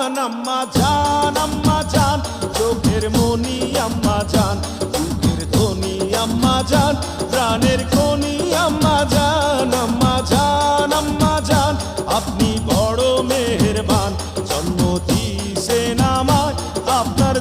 আম্মা জান চোখের মনি আম্মা জান বুকের ধ্বনি আম্মা জান প্রাণের খনি আম্মা জান আম্মা জান আম্মা জান আপনি বড় মেহেরবান জন্ম দিয়েছেন আমায় আপনার